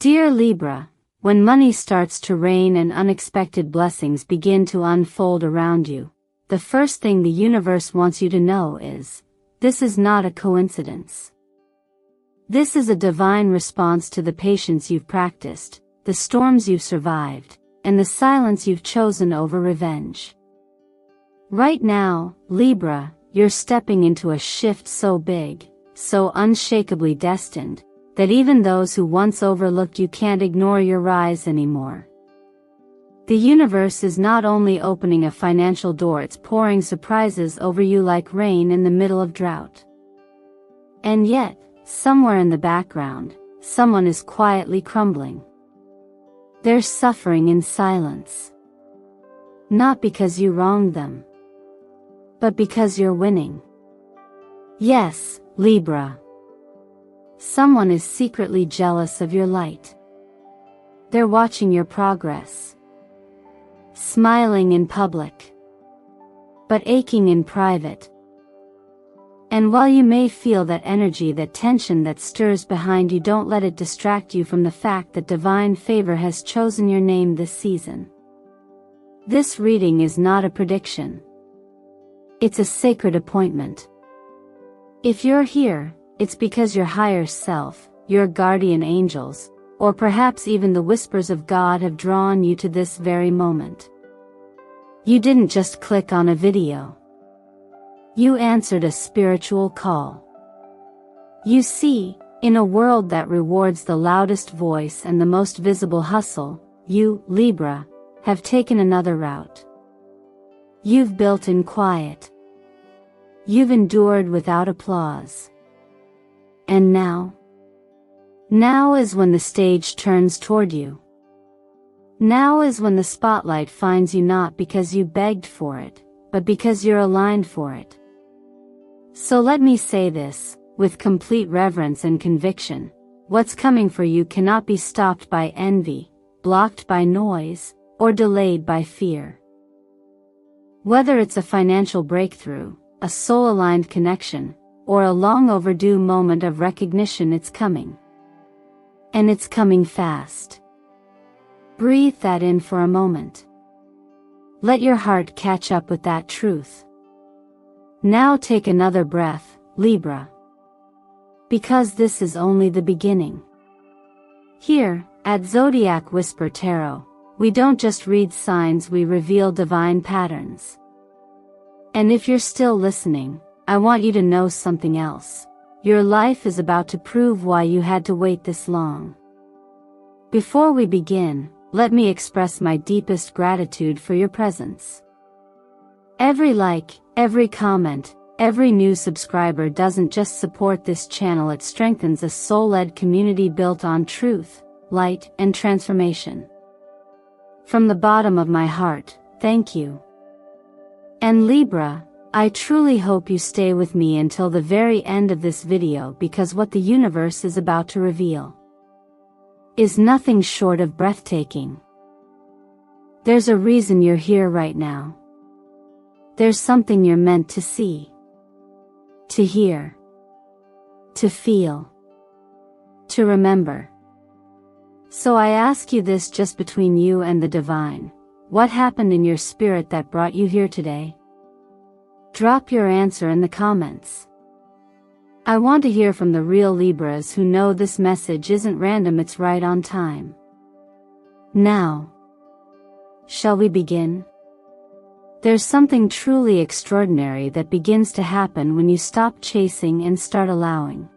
Dear Libra, when money starts to rain and unexpected blessings begin to unfold around you, the first thing the universe wants you to know is, this is not a coincidence. This is a divine response to the patience you've practiced, the storms you've survived, and the silence you've chosen over revenge. Right now, Libra, you're stepping into a shift so big, so unshakably destined, that even those who once overlooked you can't ignore your rise anymore. The universe is not only opening a financial door, it's pouring surprises over you like rain in the middle of drought. And yet, somewhere in the background, someone is quietly crumbling. They're suffering in silence. Not because you wronged them, but because you're winning. Yes, Libra. Someone is secretly jealous of your light. They're watching your progress. Smiling in public, but aching in private. And while you may feel that energy, that tension that stirs behind you, don't let it distract you from the fact that divine favor has chosen your name this season. This reading is not a prediction. It's a sacred appointment. If you're here, it's because your higher self, your guardian angels, or perhaps even the whispers of God have drawn you to this very moment. You didn't just click on a video. You answered a spiritual call. You see, in a world that rewards the loudest voice and the most visible hustle, you, Libra, have taken another route. You've built in quiet. You've endured without applause. And now? Now is when the stage turns toward you. Now is when the spotlight finds you, not because you begged for it, but because you're aligned for it. So let me say this, with complete reverence and conviction, what's coming for you cannot be stopped by envy, blocked by noise, or delayed by fear. Whether it's a financial breakthrough, a soul-aligned connection, or a long overdue moment of recognition, it's coming. And it's coming fast. Breathe that in for a moment. Let your heart catch up with that truth. Now take another breath, Libra. Because this is only the beginning. Here, at Zodiac Whisper Tarot, we don't just read signs, we reveal divine patterns. And if you're still listening, I want you to know something else. Your life is about to prove why you had to wait this long. Before we begin, let me express my deepest gratitude for your presence. Every like, every comment, every new subscriber doesn't just support this channel, it strengthens a soul-led community built on truth, light, and transformation. From the bottom of my heart, thank you. And Libra, I truly hope you stay with me until the very end of this video, because what the universe is about to reveal is nothing short of breathtaking. There's a reason you're here right now. There's something you're meant to see, to hear, to feel, to remember. So I ask you this, just between you and the divine, what happened in your spirit that brought you here today? Drop your answer in the comments. I want to hear from the real Libras who know this message isn't random, it's right on time. Now, shall we begin? There's something truly extraordinary that begins to happen when you stop chasing and start allowing.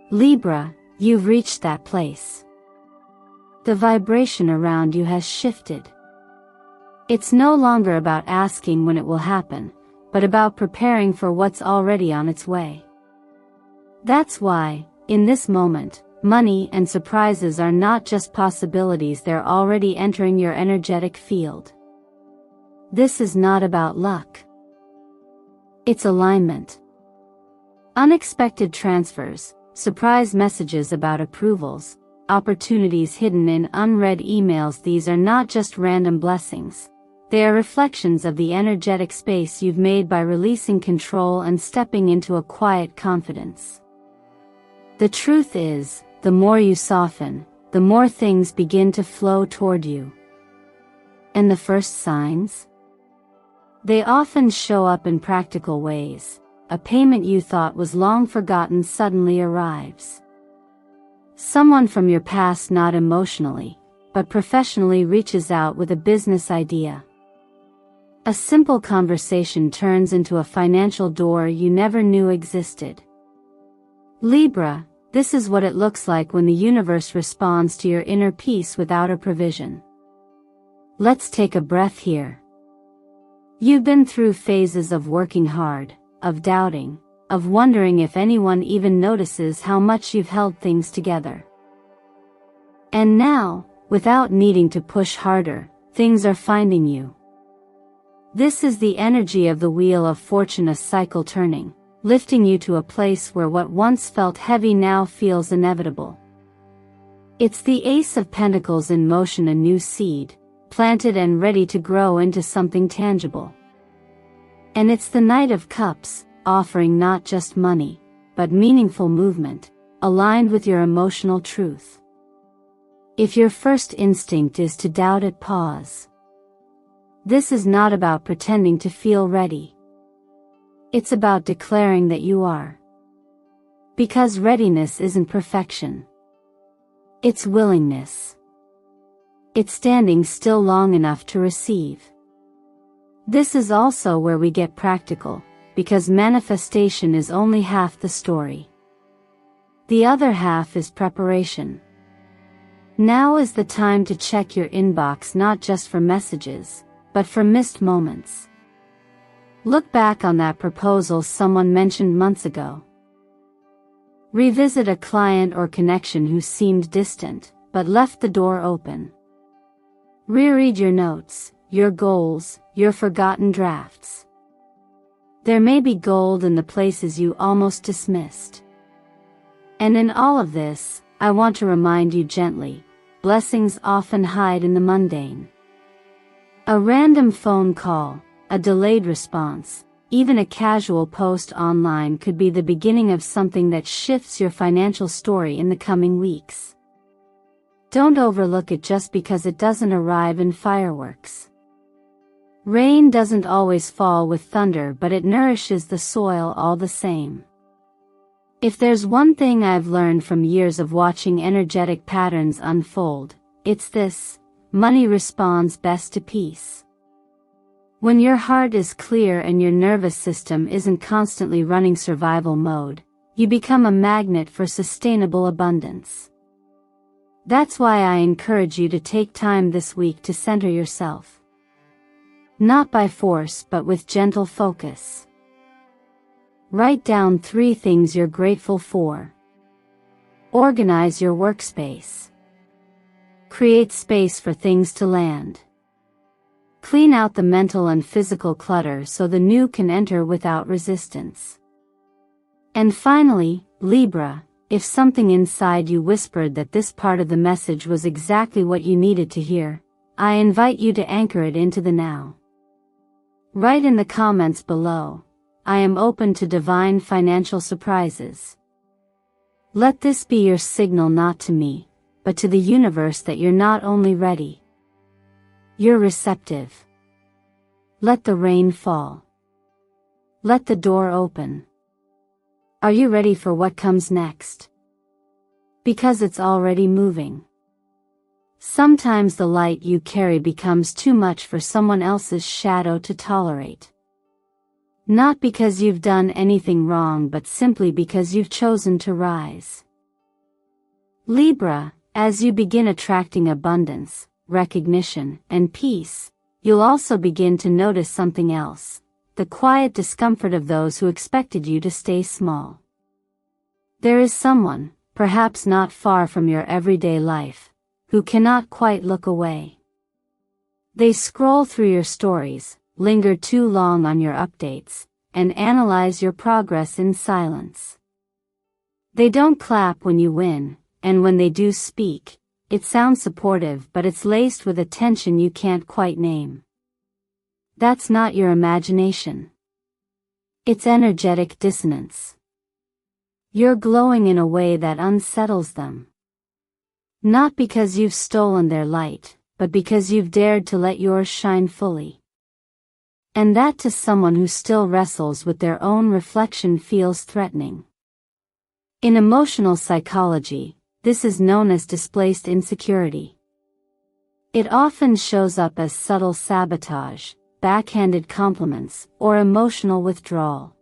Libra, you've reached that place. The vibration around you has shifted. It's no longer about asking when it will happen, but about preparing for what's already on its way. That's why, in this moment, money and surprises are not just possibilities, they're already entering your energetic field. This is not about luck. It's alignment. Unexpected transfers, surprise messages about approvals, opportunities hidden in unread emails, these are not just random blessings. They are reflections of the energetic space you've made by releasing control and stepping into a quiet confidence. The truth is, the more you soften, the more things begin to flow toward you. And the first signs? They often show up in practical ways. A payment you thought was long forgotten suddenly arrives. Someone from your past, not emotionally, but professionally, reaches out with a business idea. A simple conversation turns into a financial door you never knew existed. Libra, this is what it looks like when the universe responds to your inner peace without a provision. Let's take a breath here. You've been through phases of working hard, of doubting, of wondering if anyone even notices how much you've held things together. And now, without needing to push harder, things are finding you. This is the energy of the Wheel of Fortune, a cycle turning, lifting you to a place where what once felt heavy now feels inevitable. It's the Ace of Pentacles in motion, a new seed, planted and ready to grow into something tangible. And it's the Knight of Cups, offering not just money, but meaningful movement, aligned with your emotional truth. If your first instinct is to doubt it, pause. This is not about pretending to feel ready. It's about declaring that you are. Because readiness isn't perfection. It's willingness. It's standing still long enough to receive. This is also where we get practical, because manifestation is only half the story. The other half is preparation. Now is the time to check your inbox, not just for messages, but for missed moments. Look back on that proposal someone mentioned months ago. Revisit a client or connection who seemed distant, but left the door open. Reread your notes, your goals, your forgotten drafts. There may be gold in the places you almost dismissed. And in all of this, I want to remind you gently, blessings often hide in the mundane. A random phone call, a delayed response, even a casual post online could be the beginning of something that shifts your financial story in the coming weeks. Don't overlook it just because it doesn't arrive in fireworks. Rain doesn't always fall with thunder, but it nourishes the soil all the same. If there's one thing I've learned from years of watching energetic patterns unfold, it's this: money responds best to peace. When your heart is clear and your nervous system isn't constantly running survival mode, you become a magnet for sustainable abundance. That's why I encourage you to take time this week to center yourself. Not by force, but with gentle focus. Write down 3 things you're grateful for. Organize your workspace. Create space for things to land. Clean out the mental and physical clutter so the new can enter without resistance. And finally, Libra, if something inside you whispered that this part of the message was exactly what you needed to hear, I invite you to anchor it into the now. Write in the comments below, I am open to divine financial surprises. Let this be your signal, not to me, but to the universe, that you're not only ready, you're receptive. Let the rain fall. Let the door open. Are you ready for what comes next? Because it's already moving. Sometimes the light you carry becomes too much for someone else's shadow to tolerate. Not because you've done anything wrong, but simply because you've chosen to rise. Libra, as you begin attracting abundance, recognition, and peace, you'll also begin to notice something else: the quiet discomfort of those who expected you to stay small. There is someone, perhaps not far from your everyday life, who cannot quite look away. They scroll through your stories, linger too long on your updates, and analyze your progress in silence. They don't clap when you win, and when they do speak, it sounds supportive, but it's laced with a tension you can't quite name. That's not your imagination. It's energetic dissonance. You're glowing in a way that unsettles them. Not because you've stolen their light, but because you've dared to let yours shine fully. And that to someone who still wrestles with their own reflection feels threatening. In emotional psychology, this is known as displaced insecurity. It often shows up as subtle sabotage, backhanded compliments, or emotional withdrawal.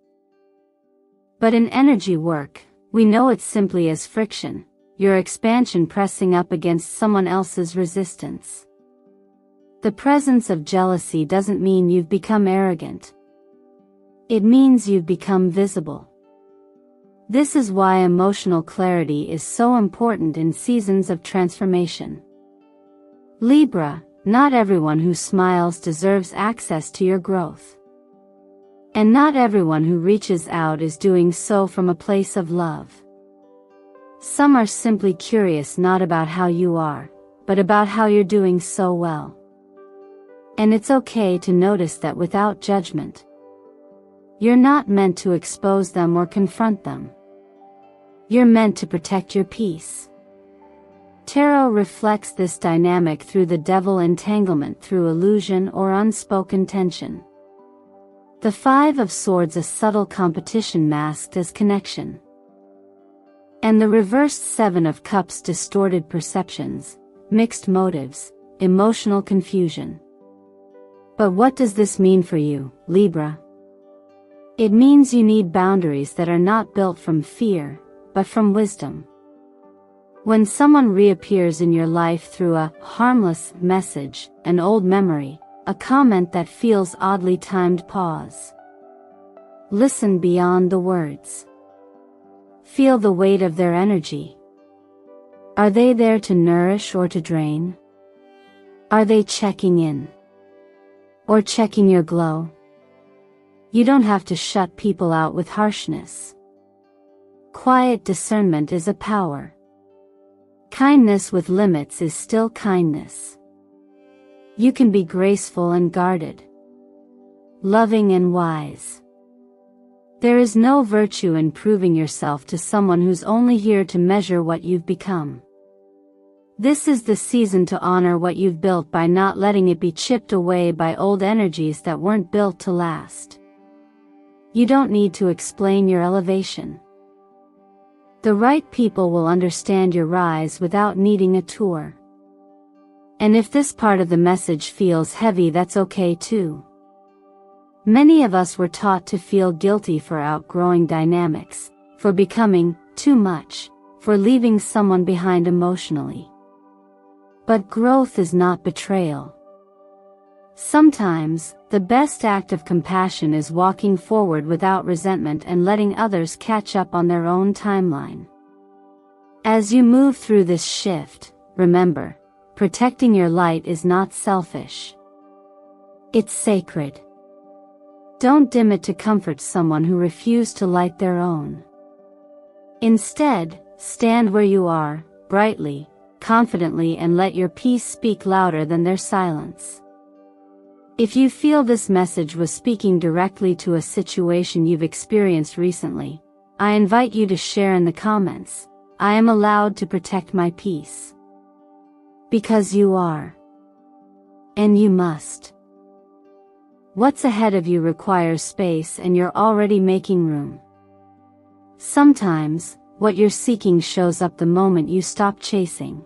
But in energy work, we know it simply as friction, your expansion pressing up against someone else's resistance. The presence of jealousy doesn't mean you've become arrogant. It means you've become visible. This is why emotional clarity is so important in seasons of transformation. Libra, not everyone who smiles deserves access to your growth. And not everyone who reaches out is doing so from a place of love. Some are simply curious not about how you are, but about how you're doing so well. And it's okay to notice that without judgment. You're not meant to expose them or confront them. You're meant to protect your peace. Tarot reflects this dynamic through the devil entanglement through illusion or unspoken tension. The Five of Swords, a subtle competition masked as connection. And the reversed Seven of Cups, distorted perceptions, mixed motives, emotional confusion. But what does this mean for you, Libra? It means you need boundaries that are not built from fear, but from wisdom. When someone reappears in your life through a harmless message, an old memory, a comment that feels oddly timed, pause. Listen beyond the words. Feel the weight of their energy. Are they there to nourish or to drain? Are they checking in? Or checking your glow? You don't have to shut people out with harshness. Quiet discernment is a power. Kindness with limits is still kindness. You can be graceful and guarded, loving and wise. There is no virtue in proving yourself to someone who's only here to measure what you've become. This is the season to honor what you've built by not letting it be chipped away by old energies that weren't built to last. You don't need to explain your elevation. The right people will understand your rise without needing a tour. And if this part of the message feels heavy, that's okay too. Many of us were taught to feel guilty for outgrowing dynamics, for becoming too much, for leaving someone behind emotionally. But growth is not betrayal. Sometimes, the best act of compassion is walking forward without resentment and letting others catch up on their own timeline. As you move through this shift, remember, protecting your light is not selfish. It's sacred. Don't dim it to comfort someone who refused to light their own. Instead, stand where you are, brightly, confidently, and let your peace speak louder than their silence. If you feel this message was speaking directly to a situation you've experienced recently, I invite you to share in the comments. I am allowed to protect my peace. Because you are. And you must. What's ahead of you requires space, and you're already making room. Sometimes, what you're seeking shows up the moment you stop chasing.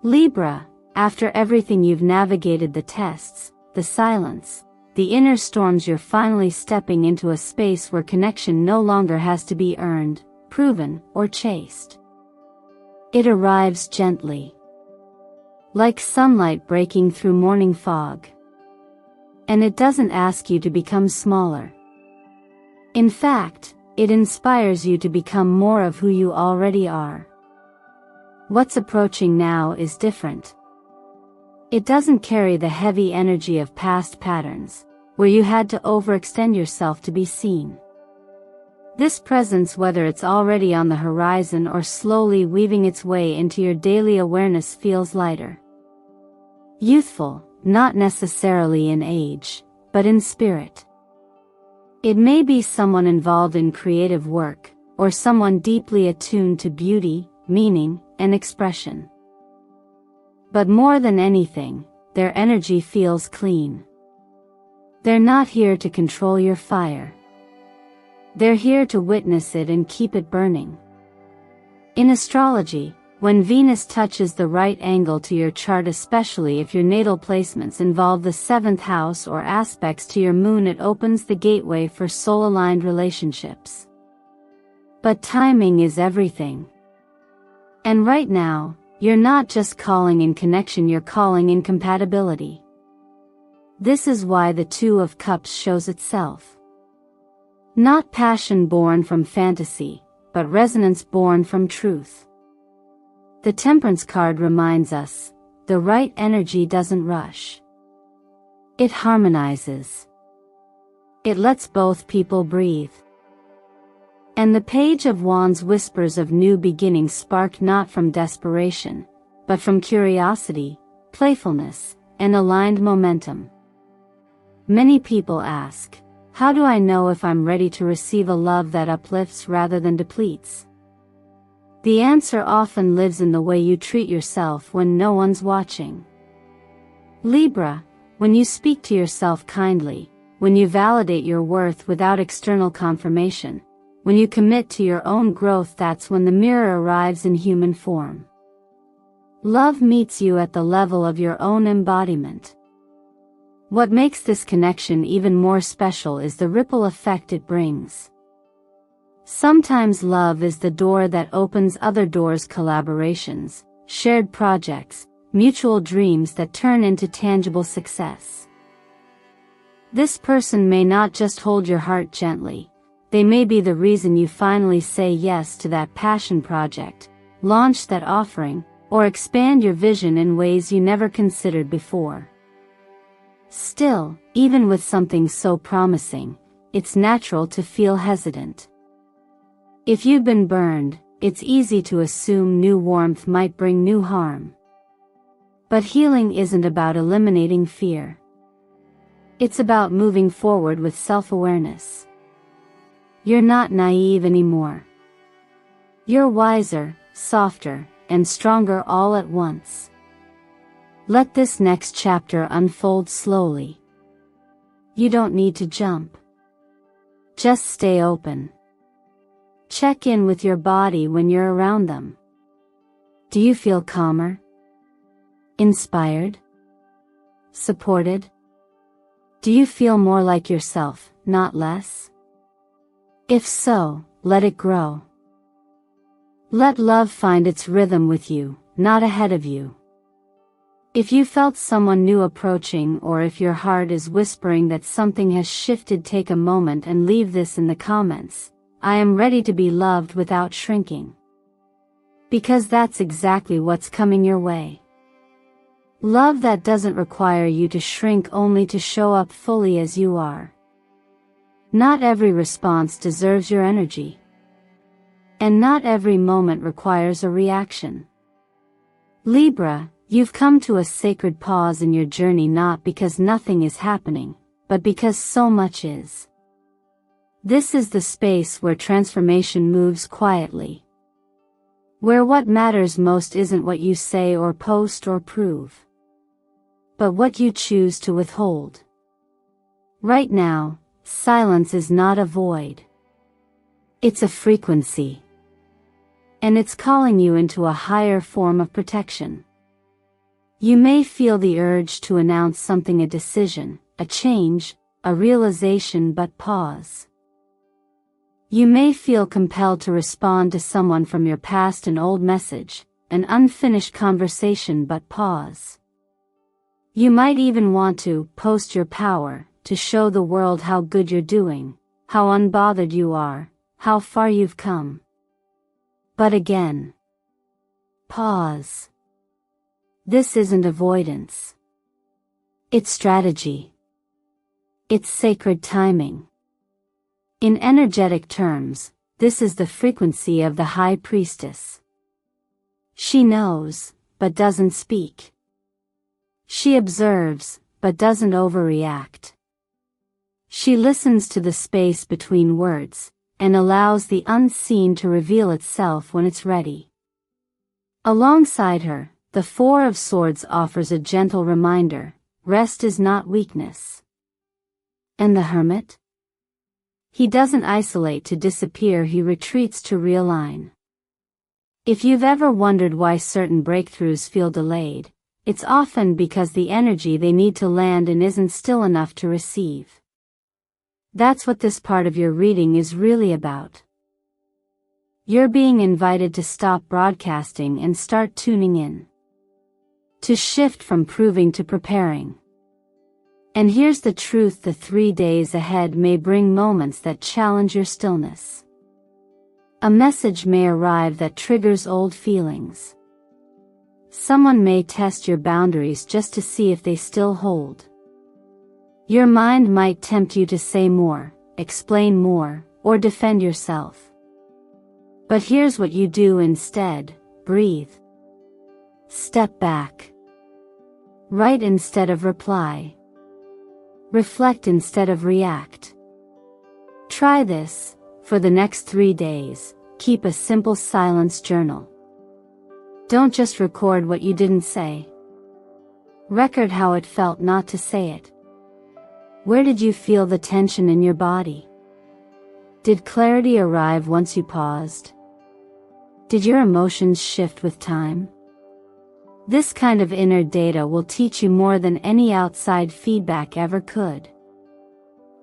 Libra, after everything you've navigated, the tests, the silence, the inner storms, you're finally stepping into a space where connection no longer has to be earned, proven, or chased. It arrives gently. Like sunlight breaking through morning fog. And it doesn't ask you to become smaller. In fact, it inspires you to become more of who you already are. What's approaching now is different. It doesn't carry the heavy energy of past patterns, where you had to overextend yourself to be seen. This presence, whether it's already on the horizon or slowly weaving its way into your daily awareness, feels lighter. Youthful, not necessarily in age, but in spirit. It may be someone involved in creative work, or someone deeply attuned to beauty, meaning, and expression. But more than anything, their energy feels clean. They're not here to control your fire. They're here to witness it and keep it burning. In astrology, when Venus touches the right angle to your chart, especially if your natal placements involve the 7th house or aspects to your moon, it opens the gateway for soul-aligned relationships. But timing is everything. And right now, you're not just calling in connection, you're calling in compatibility. This is why the Two of Cups shows itself. Not passion born from fantasy, but resonance born from truth. The Temperance card reminds us, the right energy doesn't rush. It harmonizes. It lets both people breathe. And the Page of Wands whispers of new beginnings, sparked not from desperation, but from curiosity, playfulness, and aligned momentum. Many people ask, how do I know if I'm ready to receive a love that uplifts rather than depletes? The answer often lives in the way you treat yourself when no one's watching. Libra, when you speak to yourself kindly, when you validate your worth without external confirmation, when you commit to your own growth, that's when the mirror arrives in human form. Love meets you at the level of your own embodiment. What makes this connection even more special is the ripple effect it brings. Sometimes love is the door that opens other doors, collaborations, shared projects, mutual dreams that turn into tangible success. This person may not just hold your heart gently, they may be the reason you finally say yes to that passion project, launch that offering, or expand your vision in ways you never considered before. Still, even with something so promising, it's natural to feel hesitant. If you've been burned, it's easy to assume new warmth might bring new harm. But healing isn't about eliminating fear. It's about moving forward with self-awareness. You're not naive anymore. You're wiser, softer, and stronger all at once. Let this next chapter unfold slowly. You don't need to jump. Just stay open. Check in with your body when you're around them. Do you feel calmer? Inspired? Supported? Do you feel more like yourself, not less? If so, let it grow. Let love find its rhythm with you, not ahead of you. If you felt someone new approaching, or if your heart is whispering that something has shifted, take a moment and leave this in the comments. I am ready to be loved without shrinking. Because that's exactly what's coming your way. Love that doesn't require you to shrink, only to show up fully as you are. Not every response deserves your energy. And not every moment requires a reaction. Libra, you've come to a sacred pause in your journey, not because nothing is happening, but because so much is. This is the space where transformation moves quietly. Where what matters most isn't what you say or post or prove, but what you choose to withhold. Right now, silence is not a void. It's a frequency. And it's calling you into a higher form of protection. You may feel the urge to announce something, a decision, a change, a realization, but pause. You may feel compelled to respond to someone from your past, an old message, an unfinished conversation, but pause. You might even want to post your power, to show the world how good you're doing, how unbothered you are, how far you've come. But again, pause. This isn't avoidance. It's strategy. It's sacred timing. In energetic terms, this is the frequency of the High Priestess. She knows, but doesn't speak. She observes, but doesn't overreact. She listens to the space between words, and allows the unseen to reveal itself when it's ready. Alongside her, The Four of Swords offers a gentle reminder, rest is not weakness. And the Hermit? He doesn't isolate to disappear, he retreats to realign. If you've ever wondered why certain breakthroughs feel delayed, it's often because the energy they need to land in isn't still enough to receive. That's what this part of your reading is really about. You're being invited to stop broadcasting and start tuning in. To shift from proving to preparing. And here's the truth: the 3 days ahead may bring moments that challenge your stillness. A message may arrive that triggers old feelings. Someone may test your boundaries just to see if they still hold. Your mind might tempt you to say more, explain more, or defend yourself. But here's what you do instead: breathe. Step back. Write instead of reply. Reflect instead of react. Try this. For the next 3 days, keep a simple silence journal. Don't just record what you didn't say. Record how it felt not to say it. Where did you feel the tension in your body? Did clarity arrive once you paused? Did your emotions shift with time? This kind of inner data will teach you more than any outside feedback ever could.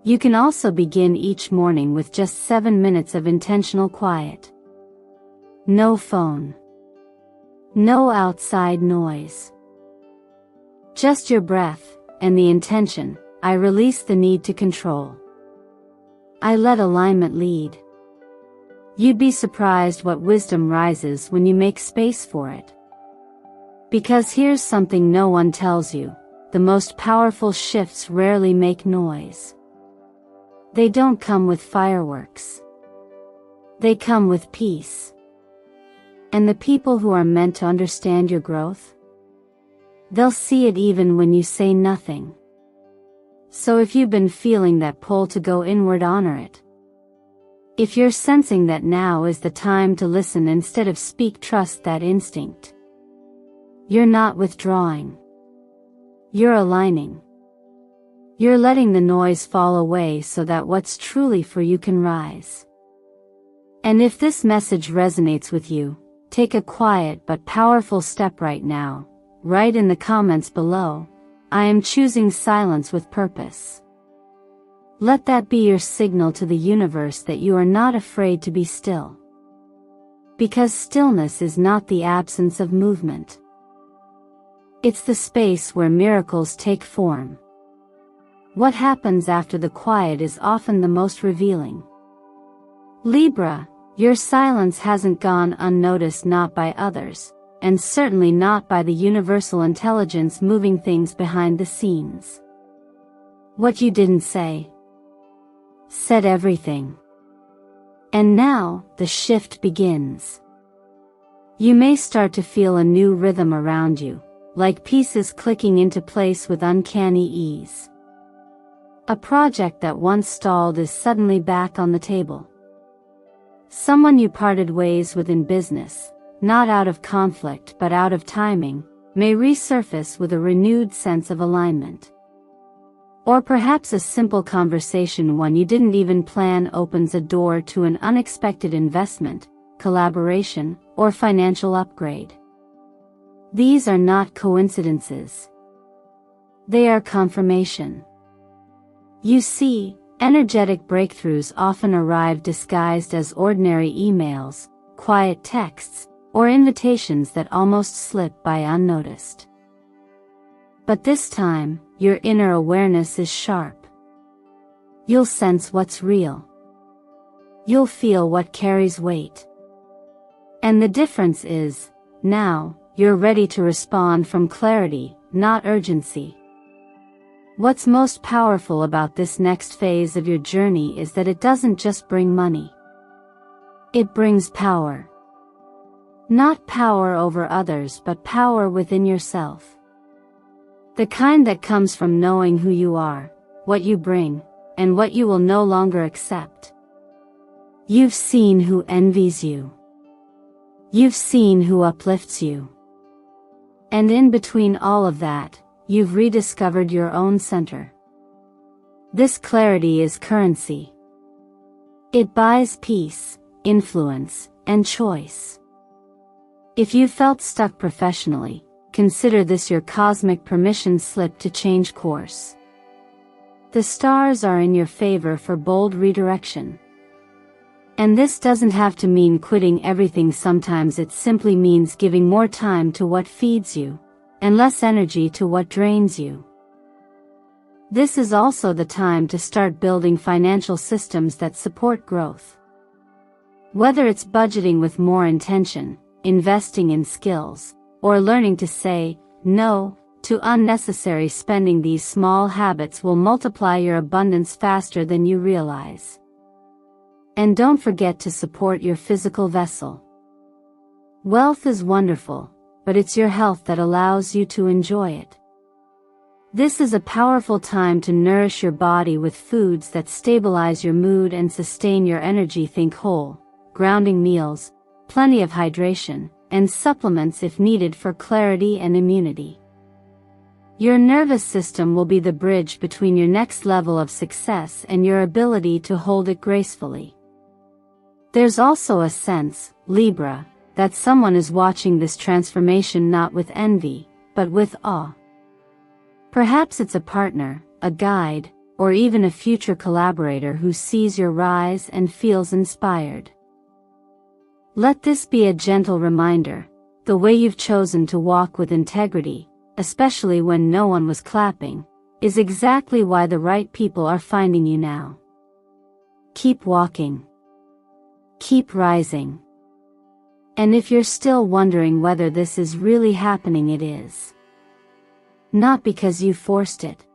You can also begin each morning with just 7 minutes of intentional quiet. No phone. No outside noise. Just your breath, and the intention: I release the need to control. I let alignment lead. You'd be surprised what wisdom rises when you make space for it. Because here's something no one tells you: the most powerful shifts rarely make noise. They don't come with fireworks. They come with peace. And the people who are meant to understand your growth? They'll see it even when you say nothing. So if you've been feeling that pull to go inward, honor it. If you're sensing that now is the time to listen instead of speak, trust that instinct. You're not withdrawing. You're aligning. You're letting the noise fall away so that what's truly for you can rise. And if this message resonates with you, take a quiet but powerful step right now. Write in the comments below: I am choosing silence with purpose. Let that be your signal to the universe that you are not afraid to be still. Because stillness is not the absence of movement. It's the space where miracles take form. What happens after the quiet is often the most revealing. Libra, your silence hasn't gone unnoticed, not by others, and certainly not by the universal intelligence moving things behind the scenes. What you didn't say said everything. And now, the shift begins. You may start to feel a new rhythm around you, like pieces clicking into place with uncanny ease. A project that once stalled is suddenly back on the table. Someone you parted ways with in business, not out of conflict but out of timing, may resurface with a renewed sense of alignment. Or perhaps a simple conversation one you didn't even plan opens a door to an unexpected investment, collaboration, or financial upgrade. These are not coincidences. They are confirmation. You see, energetic breakthroughs often arrive disguised as ordinary emails, quiet texts, or invitations that almost slip by unnoticed. But this time, your inner awareness is sharp. You'll sense what's real. You'll feel what carries weight. And the difference is, now, you're ready to respond from clarity, not urgency. What's most powerful about this next phase of your journey is that it doesn't just bring money. It brings power. Not power over others, but power within yourself. The kind that comes from knowing who you are, what you bring, and what you will no longer accept. You've seen who envies you. You've seen who uplifts you. And in between all of that, you've rediscovered your own center. This clarity is currency. It buys peace, influence, and choice. If you felt stuck professionally, consider this your cosmic permission slip to change course. The stars are in your favor for bold redirection. And this doesn't have to mean quitting everything. Sometimes it simply means giving more time to what feeds you, and less energy to what drains you. This is also the time to start building financial systems that support growth. Whether it's budgeting with more intention, investing in skills, or learning to say no to unnecessary spending, these small habits will multiply your abundance faster than you realize. And don't forget to support your physical vessel. Wealth is wonderful, but it's your health that allows you to enjoy it. This is a powerful time to nourish your body with foods that stabilize your mood and sustain your energy. Think whole, grounding meals, plenty of hydration, and supplements if needed for clarity and immunity. Your nervous system will be the bridge between your next level of success and your ability to hold it gracefully. There's also a sense, Libra, that someone is watching this transformation not with envy, but with awe. Perhaps it's a partner, a guide, or even a future collaborator who sees your rise and feels inspired. Let this be a gentle reminder: the way you've chosen to walk with integrity, especially when no one was clapping, is exactly why the right people are finding you now. Keep walking. Keep rising. And if you're still wondering whether this is really happening, it is. Not because you forced it,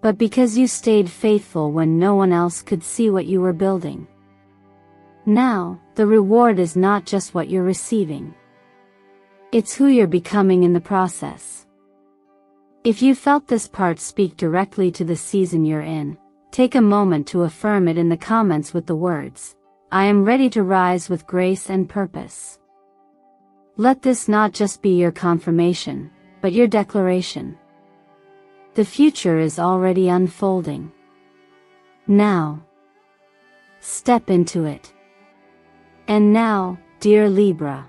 but because you stayed faithful when no one else could see what you were building. Now, the reward is not just what you're receiving. It's who you're becoming in the process. If you felt this part speak directly to the season you're in, take a moment to affirm it in the comments with the words, "I am ready to rise with grace and purpose." Let this not just be your confirmation, but your declaration. The future is already unfolding. Now, step into it. And now, dear Libra,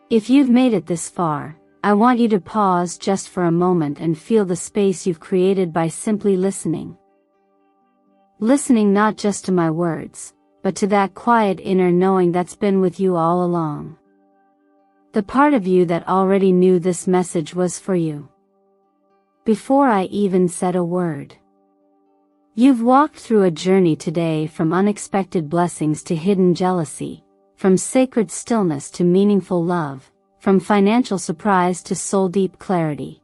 if you've made it this far, I want you to pause just for a moment and feel the space you've created by simply listening. Listening not just to my words, but to that quiet inner knowing that's been with you all along. The part of you that already knew this message was for you. Before I even said a word. You've walked through a journey today, from unexpected blessings to hidden jealousy, from sacred stillness to meaningful love, from financial surprise to soul-deep clarity.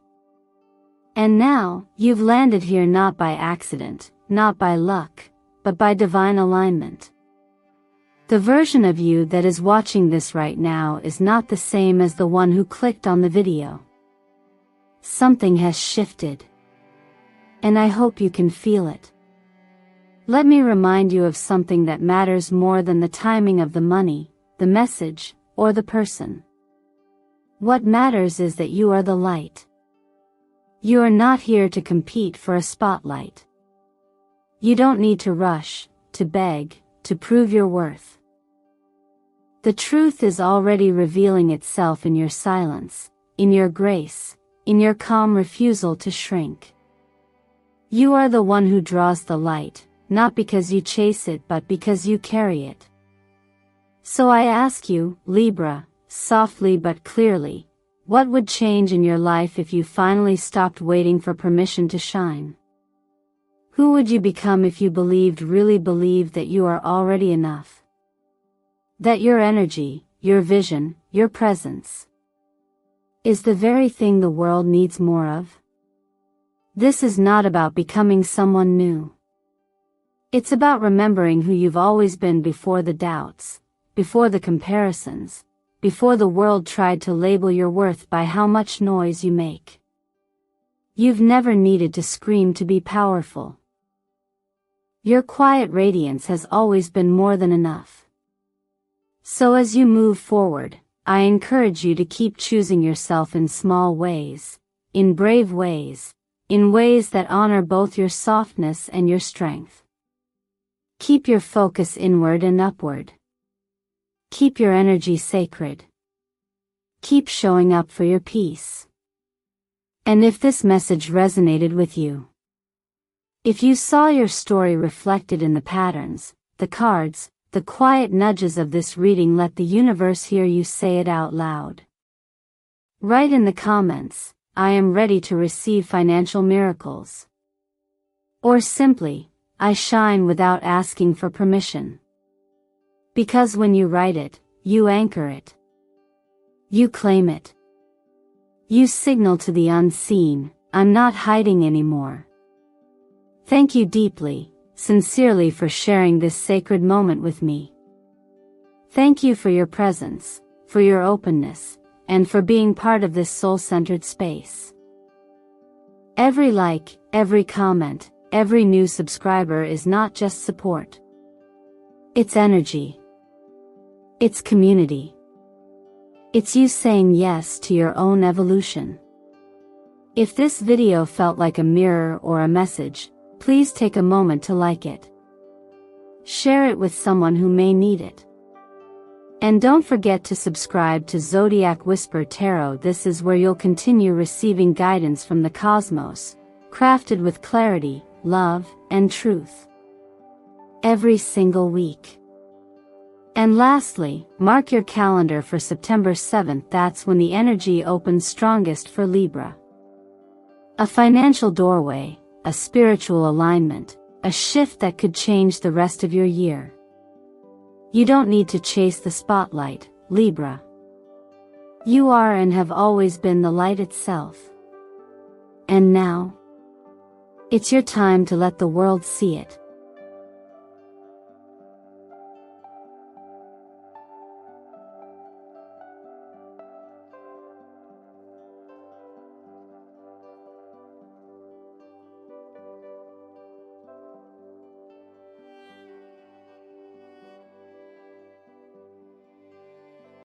And now, you've landed here not by accident, not by luck, but by divine alignment. The version of you that is watching this right now is not the same as the one who clicked on the video. Something has shifted. And I hope you can feel it. Let me remind you of something that matters more than the timing of the money, the message, or the person. What matters is that you are the light. You are not here to compete for a spotlight. You don't need to rush, to beg, to prove your worth. The truth is already revealing itself in your silence, in your grace, in your calm refusal to shrink. You are the one who draws the light, not because you chase it but because you carry it. So I ask you, Libra, softly but clearly, what would change in your life if you finally stopped waiting for permission to shine? Who would you become if you really believed that you are already enough? That your energy, your vision, your presence is the very thing the world needs more of? This is not about becoming someone new. It's about remembering who you've always been before the doubts, before the comparisons, before the world tried to label your worth by how much noise you make. You've never needed to scream to be powerful. Your quiet radiance has always been more than enough. So as you move forward, I encourage you to keep choosing yourself in small ways, in brave ways, in ways that honor both your softness and your strength. Keep your focus inward and upward. Keep your energy sacred. Keep showing up for your peace. And if this message resonated with you, if you saw your story reflected in the patterns, the cards, the quiet nudges of this reading, let the universe hear you say it out loud. Write in the comments, "I am ready to receive financial miracles." Or simply, "I shine without asking for permission." Because when you write it, you anchor it. You claim it. You signal to the unseen, "I'm not hiding anymore." Thank you deeply, sincerely, for sharing this sacred moment with me. Thank you for your presence, for your openness, and for being part of this soul-centered space. Every like, every comment, every new subscriber is not just support. It's energy. It's community. It's you saying yes to your own evolution. If this video felt like a mirror or a message, please take a moment to like it. Share it with someone who may need it. And don't forget to subscribe to Zodiac Whisper Tarot. This is where you'll continue receiving guidance from the cosmos, crafted with clarity, love, and truth. Every single week. And lastly, mark your calendar for September 7th. That's when the energy opens strongest for Libra. A financial doorway, a spiritual alignment, a shift that could change the rest of your year. You don't need to chase the spotlight, Libra. You are and have always been the light itself. And now, it's your time to let the world see it.